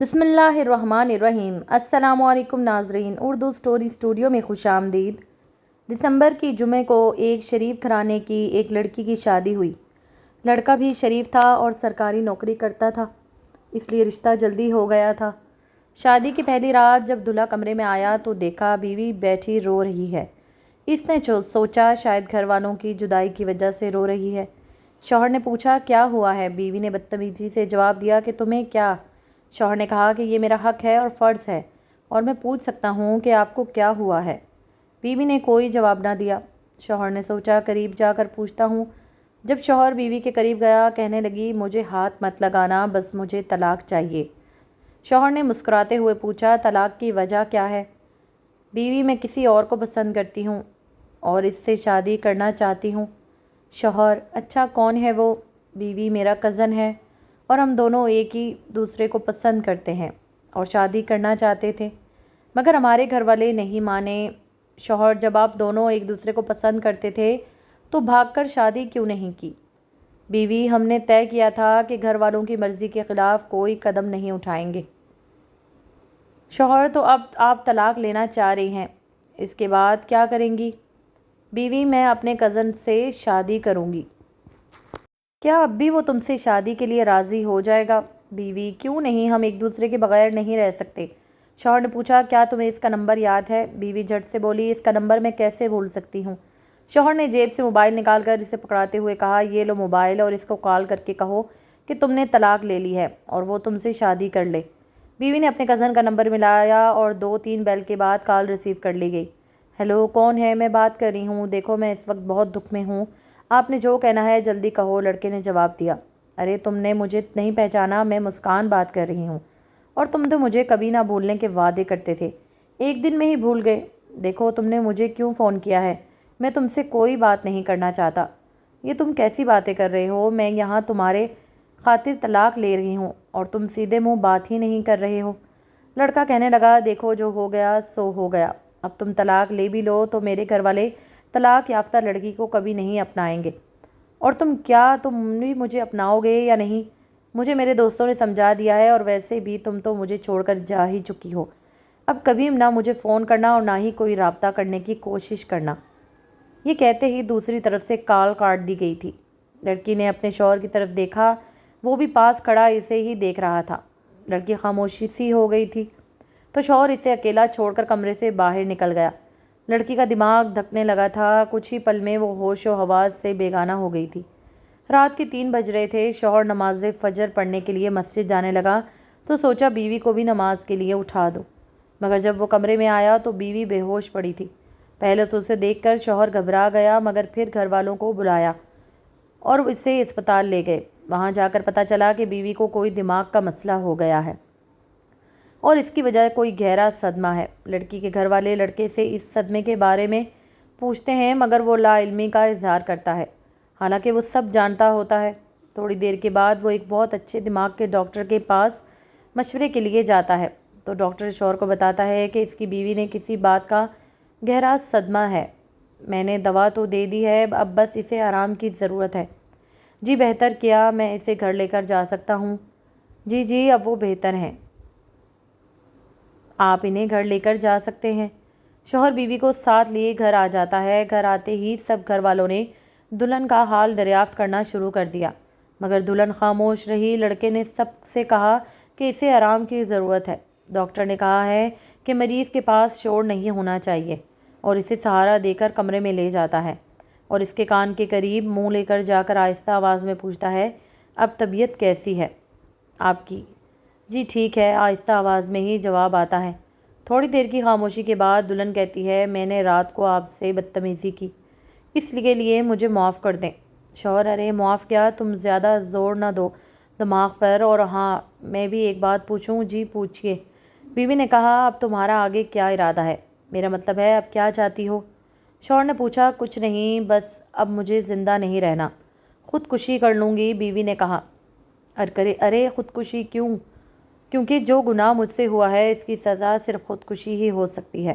بسم اللہ الرحمن الرحیم۔ السلام علیکم ناظرین، اردو سٹوری سٹوڈیو میں خوش آمدید۔ دسمبر کی جمعے کو ایک شریف گھرانے کی ایک لڑکی کی شادی ہوئی۔ لڑکا بھی شریف تھا اور سرکاری نوکری کرتا تھا، اس لیے رشتہ جلدی ہو گیا تھا۔ شادی کی پہلی رات جب دلہا کمرے میں آیا تو دیکھا بیوی بیٹھی رو رہی ہے۔ اس نے سوچا شاید گھر والوں کی جدائی کی وجہ سے رو رہی ہے۔ شوہر نے پوچھا کیا ہوا ہے؟ بیوی نے بدتمیزی سے جواب دیا کہ تمہیں کیا؟ شوہر نے کہا کہ یہ میرا حق ہے اور فرض ہے، اور میں پوچھ سکتا ہوں کہ آپ کو کیا ہوا ہے۔ بیوی نے کوئی جواب نہ دیا۔ شوہر نے سوچا قریب جا کر پوچھتا ہوں۔ جب شوہر بیوی کے قریب گیا کہنے لگی مجھے ہاتھ مت لگانا، بس مجھے طلاق چاہیے۔ شوہر نے مسکراتے ہوئے پوچھا طلاق کی وجہ کیا ہے؟ بیوی میں کسی اور کو پسند کرتی ہوں اور اس سے شادی کرنا چاہتی ہوں۔ شوہر اچھا کون ہے وہ؟ بیوی میرا کزن ہے اور ہم دونوں ایک ہی دوسرے کو پسند کرتے ہیں اور شادی کرنا چاہتے تھے، مگر ہمارے گھر والے نہیں مانے۔ شوہر جب آپ دونوں ایک دوسرے کو پسند کرتے تھے تو بھاگ کر شادی کیوں نہیں کی؟ بیوی ہم نے طے کیا تھا کہ گھر والوں کی مرضی کے خلاف کوئی قدم نہیں اٹھائیں گے۔ شوہر تو اب آپ طلاق لینا چاہ رہی ہیں، اس کے بعد کیا کریں گی؟ بیوی میں اپنے کزن سے شادی کروں گی۔ کیا اب بھی وہ تم سے شادی کے لیے راضی ہو جائے گا؟ بیوی کیوں نہیں، ہم ایک دوسرے کے بغیر نہیں رہ سکتے۔ شوہر نے پوچھا کیا تمہیں اس کا نمبر یاد ہے؟ بیوی جھٹ سے بولی اس کا نمبر میں کیسے بھول سکتی ہوں۔ شوہر نے جیب سے موبائل نکال کر اسے پکڑاتے ہوئے کہا یہ لو موبائل اور اس کو کال کر کے کہو کہ تم نے طلاق لے لی ہے اور وہ تم سے شادی کر لے۔ بیوی نے اپنے کزن کا نمبر ملایا اور 2-3 بیل کے بعد کال ریسیو کر لی گئی۔ ہیلو کون ہے؟ میں بات کر رہی ہوں، دیکھو میں اس وقت بہت دکھ میں ہوں، آپ نے جو کہنا ہے جلدی کہو، لڑکے نے جواب دیا۔ ارے تم نے مجھے نہیں پہچانا، میں مسکان بات کر رہی ہوں، اور تم تو مجھے کبھی نہ بھولنے کے وعدے کرتے تھے، ایک دن میں ہی بھول گئے۔ دیکھو تم نے مجھے کیوں فون کیا ہے، میں تم سے کوئی بات نہیں کرنا چاہتا۔ یہ تم کیسی باتیں کر رہے ہو؟ میں یہاں تمہارے خاطر طلاق لے رہی ہوں اور تم سیدھے منہ بات ہی نہیں کر رہے ہو۔ لڑکا کہنے لگا دیکھو جو ہو گیا سو ہو گیا، اب تم طلاق لے بھی لو تو میرے گھر والے طلاق یافتہ لڑکی کو کبھی نہیں اپنائیں گے، اور تم بھی مجھے اپناؤ گے یا نہیں؟ مجھے میرے دوستوں نے سمجھا دیا ہے، اور ویسے بھی تم تو مجھے چھوڑ کر جا ہی چکی ہو، اب کبھی نہ مجھے فون کرنا اور نہ ہی کوئی رابطہ کرنے کی کوشش کرنا۔ یہ کہتے ہی دوسری طرف سے کال کاٹ دی گئی تھی۔ لڑکی نے اپنے شوہر کی طرف دیکھا، وہ بھی پاس کھڑا اسے ہی دیکھ رہا تھا۔ لڑکی خاموشی سی ہو گئی تھی تو شوہر اسے اکیلا چھوڑ کر کمرے سے باہر نکل گیا۔ لڑکی کا دماغ دھکنے لگا تھا، کچھ ہی پل میں وہ ہوش و حواس سے بیگانہ ہو گئی تھی۔ رات کے 3 بج رہے تھے۔ شوہر نماز فجر پڑھنے کے لیے مسجد جانے لگا تو سوچا بیوی کو بھی نماز کے لیے اٹھا دو، مگر جب وہ کمرے میں آیا تو بیوی بے ہوش پڑی تھی۔ پہلے تو اسے دیکھ کر شوہر گھبرا گیا، مگر پھر گھر والوں کو بلایا اور اسے اسپتال لے گئے۔ وہاں جا کر پتہ چلا کہ بیوی کو کوئی دماغ کا مسئلہ ہو گیا ہے اور اس کی وجہ کوئی گہرا صدمہ ہے۔ لڑکی کے گھر والے لڑکے سے اس صدمے کے بارے میں پوچھتے ہیں، مگر وہ لا علمی کا اظہار کرتا ہے، حالانکہ وہ سب جانتا ہوتا ہے۔ تھوڑی دیر کے بعد وہ ایک بہت اچھے دماغ کے ڈاکٹر کے پاس مشورے کے لیے جاتا ہے تو ڈاکٹر شوہر کو بتاتا ہے کہ اس کی بیوی نے کسی بات کا گہرا صدمہ ہے۔ میں نے دوا تو دے دی ہے، اب بس اسے آرام کی ضرورت ہے۔ جی بہتر، کیا میں اسے گھر لے کر جا سکتا ہوں؟ جی اب وہ بہتر ہیں، آپ انہیں گھر لے کر جا سکتے ہیں۔ شوہر بیوی کو ساتھ لیے گھر آ جاتا ہے۔ گھر آتے ہی سب گھر والوں نے دلہن کا حال دریافت کرنا شروع کر دیا، مگر دلہن خاموش رہی۔ لڑکے نے سب سے کہا کہ اسے آرام کی ضرورت ہے۔ ڈاکٹر نے کہا ہے کہ مریض کے پاس شور نہیں ہونا چاہیے، اور اسے سہارا دے کر کمرے میں لے جاتا ہے اور اس کے کان کے قریب منہ لے کر جا کر آہستہ آواز میں پوچھتا ہے اب طبیعت کیسی ہے آپ کی؟ جی ٹھیک ہے، آہستہ آواز میں ہی جواب آتا ہے۔ تھوڑی دیر کی خاموشی کے بعد دلہن کہتی ہے میں نے رات کو آپ سے بدتمیزی کی، اس لیے مجھے معاف کر دیں۔ شوہر ارے معاف کیا، تم زیادہ زور نہ دو دماغ پر، اور ہاں میں بھی ایک بات پوچھوں؟ جی پوچھئے۔ بیوی نے کہا اب تمہارا آگے کیا ارادہ ہے؟ میرا مطلب ہے اب کیا چاہتی ہو؟ شوہر نے پوچھا کچھ نہیں، بس اب مجھے زندہ نہیں رہنا، خودکشی کر لوں گی۔ بیوی نے کہا ارے خودکشی کیوں؟ کیونکہ جو گناہ مجھ سے ہوا ہے اس کی سزا صرف خودکشی ہی ہو سکتی ہے۔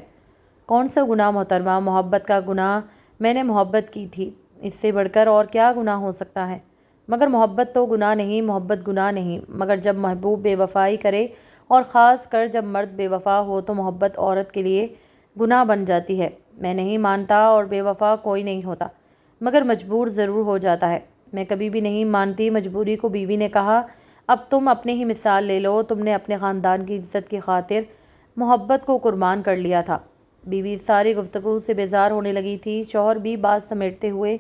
کون سا گناہ محترمہ؟ محبت کا گناہ، میں نے محبت کی تھی، اس سے بڑھ کر اور کیا گناہ ہو سکتا ہے؟ مگر محبت تو گناہ نہیں، محبت گناہ نہیں، مگر جب محبوب بے وفائی کرے اور خاص کر جب مرد بے وفا ہو تو محبت عورت کے لیے گناہ بن جاتی ہے۔ میں نہیں مانتا اور بے وفا کوئی نہیں ہوتا، مگر مجبور ضرور ہو جاتا ہے۔ میں کبھی بھی نہیں مانتی مجبوری کو۔ بیوی نے کہا، اب تم اپنے ہی مثال لے لو، تم نے اپنے خاندان کی عزت کی خاطر محبت کو قربان کر لیا تھا۔ بیوی ساری گفتگو سے بیزار ہونے لگی تھی۔ شوہر بھی بات سمیٹتے ہوئے،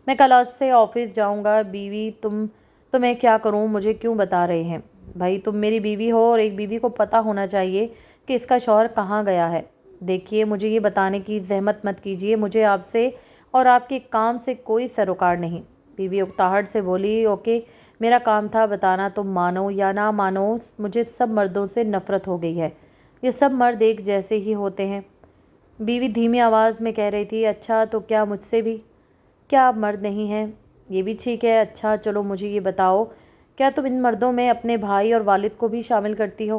میں کل سے آفس جاؤں گا۔ بیوی، تو میں کیا کروں؟ مجھے کیوں بتا رہے ہیں؟ بھائی تم میری بیوی ہو اور ایک بیوی کو پتہ ہونا چاہیے کہ اس کا شوہر کہاں گیا ہے۔ دیکھیے، مجھے یہ بتانے کی زحمت مت کیجیے، مجھے آپ سے اور آپ کے کام سے کوئی سروکار نہیں۔ بیوی اکتاہٹ سے بولی، اوکے، میرا کام تھا بتانا، تم مانو یا نہ مانو، مجھے سب مردوں سے نفرت ہو گئی ہے، یہ سب مرد ایک جیسے ہی ہوتے ہیں۔ بیوی دھیمی آواز میں کہہ رہی تھی، اچھا تو کیا مجھ سے بھی؟ کیا آپ مرد نہیں ہیں؟ یہ بھی ٹھیک ہے۔ اچھا چلو مجھے یہ بتاؤ، کیا تم ان مردوں میں اپنے بھائی اور والد کو بھی شامل کرتی ہو؟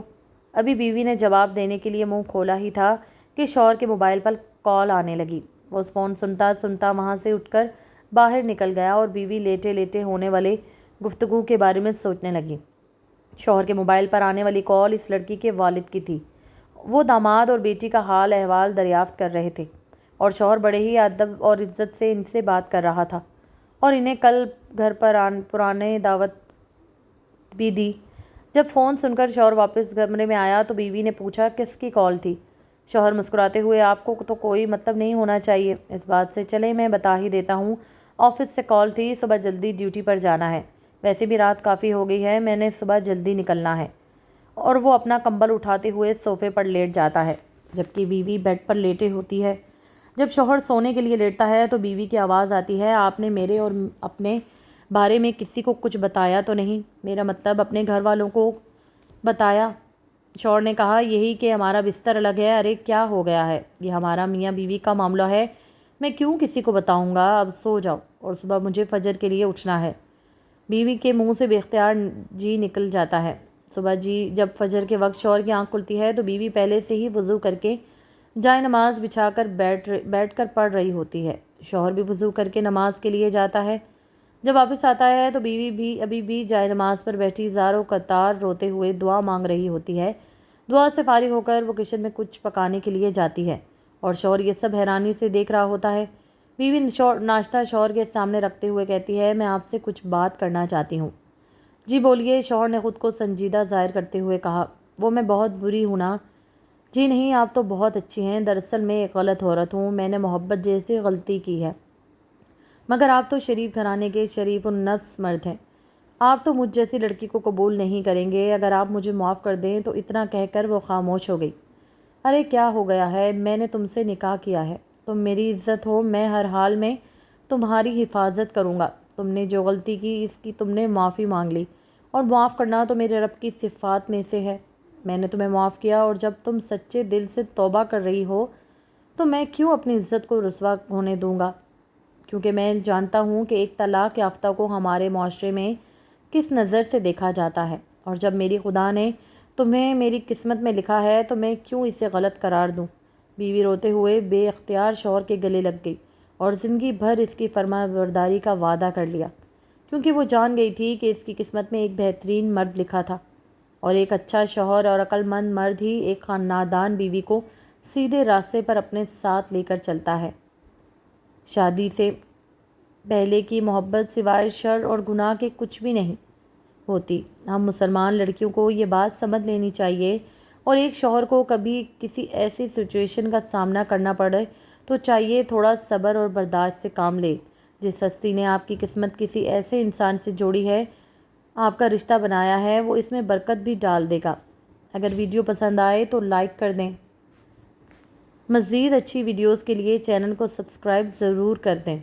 ابھی بیوی نے جواب دینے کے لیے منہ کھولا ہی تھا کہ شوہر کے موبائل پر کال آنے لگی۔ وہ فون سنتا سنتا وہاں سے اٹھ کر باہر نکل گیا اور بیوی لیٹے لیٹے ہونے والے گفتگو کے بارے میں سوچنے لگی۔ شوہر کے موبائل پر آنے والی کال اس لڑکی کے والد کی تھی۔ وہ داماد اور بیٹی کا حال احوال دریافت کر رہے تھے اور شوہر بڑے ہی ادب اور عزت سے ان سے بات کر رہا تھا اور انہیں کل گھر پر پرانے دعوت بھی دی۔ جب فون سن کر شوہر واپس کمرے میں آیا تو بیوی نے پوچھا، کس کی کال تھی؟ شوہر مسکراتے ہوئے، آپ کو تو کوئی مطلب نہیں ہونا چاہیے اس بات سے، چلے میں بتا ہی دیتا ہوں۔ آفس سے کال تھی، صبح جلدی ڈیوٹی پر جانا ہے، ویسے بھی رات کافی ہو گئی ہے، میں نے صبح جلدی نکلنا ہے۔ اور وہ اپنا کمبل اٹھاتے ہوئے صوفے پر لیٹ جاتا ہے جبکہ بیوی بیڈ پر لیٹے ہوتی ہے۔ جب شوہر سونے کے لیے لیٹتا ہے تو بیوی کی آواز آتی ہے، آپ نے میرے اور اپنے بارے میں کسی کو کچھ بتایا تو نہیں؟ میرا مطلب اپنے گھر والوں کو بتایا؟ شوہر نے کہا، یہی کہ ہمارا بستر الگ ہے۔ ارے کیا ہو گیا ہے؟ یہ ہمارا میاں بیوی کا معاملہ ہے، میں کیوں کسی کو بتاؤں گا؟ اب سو جاؤ اور صبح مجھے فجر کے لیے اٹھنا ہے۔ بیوی کے منہ سے بے اختیار جی نکل جاتا ہے۔ صبح جب فجر کے وقت شوہر کی آنکھ کھلتی ہے تو بیوی پہلے سے ہی وضو کر کے جائے نماز بچھا کر بیٹھ کر پڑھ رہی ہوتی ہے۔ شوہر بھی وضو کر کے نماز کے لیے جاتا ہے۔ جب واپس آتا ہے تو بیوی بھی ابھی بھی جائے نماز پر بیٹھی زاروں قطار روتے ہوئے دعا مانگ رہی ہوتی ہے۔ دعا سے فارغ ہو کر وہ کچن میں کچھ پکانے کے لیے جاتی ہے اور شوہر یہ سب حیرانی سے دیکھ رہا ہوتا ہے۔ بیوی ناشتہ شوہر کے سامنے رکھتے ہوئے کہتی ہے، میں آپ سے کچھ بات کرنا چاہتی ہوں۔ جی بولیے، شوہر نے خود کو سنجیدہ ظاہر کرتے ہوئے کہا۔ وہ میں بہت بری ہوں نا؟ جی نہیں، آپ تو بہت اچھی ہیں، دراصل میں ایک غلط عورت ہوں، میں نے محبت جیسی غلطی کی ہے، مگر آپ تو شریف گھرانے کے شریف النفس مرد ہیں، آپ تو مجھ جیسی لڑکی کو قبول نہیں کریں گے، اگر آپ مجھے معاف کر دیں تو۔ اتنا کہہ کر وہ خاموش ہو گئی۔ ارے کیا ہو گیا ہے؟ میں نے تم سے نکاح کیا ہے، تم میری عزت ہو، میں ہر حال میں تمہاری حفاظت کروں گا۔ تم نے جو غلطی کی اس کی تم نے معافی مانگ لی، اور معاف کرنا تو میرے رب کی صفات میں سے ہے۔ میں نے تمہیں معاف کیا، اور جب تم سچے دل سے توبہ کر رہی ہو تو میں کیوں اپنی عزت کو رسوا ہونے دوں گا؟ کیونکہ میں جانتا ہوں کہ ایک طلاق یافتہ کو ہمارے معاشرے میں کس نظر سے دیکھا جاتا ہے، اور جب میری خدا نے تمہیں میری قسمت میں لکھا ہے تو میں کیوں اسے غلط قرار دوں؟ بیوی روتے ہوئے بے اختیار شوہر کے گلے لگ گئی اور زندگی بھر اس کی فرما برداری کا وعدہ کر لیا، کیونکہ وہ جان گئی تھی کہ اس کی قسمت میں ایک بہترین مرد لکھا تھا، اور ایک اچھا شوہر اور عقل مند مرد ہی ایک نادان بیوی کو سیدھے راستے پر اپنے ساتھ لے کر چلتا ہے۔ شادی سے پہلے کی محبت سوائے شر اور گناہ کے کچھ بھی نہیں ہوتی۔ ہم مسلمان لڑکیوں کو یہ بات سمجھ لینی چاہیے، اور ایک شوہر کو کبھی کسی ایسی سچویشن کا سامنا کرنا پڑے تو چاہیے تھوڑا صبر اور برداشت سے کام لے۔ جس ہستی نے آپ کی قسمت کسی ایسے انسان سے جوڑی ہے، آپ کا رشتہ بنایا ہے، وہ اس میں برکت بھی ڈال دے گا۔ اگر ویڈیو پسند آئے تو لائک کر دیں۔ مزید اچھی ویڈیوز کے لیے چینل کو سبسکرائب ضرور کر دیں۔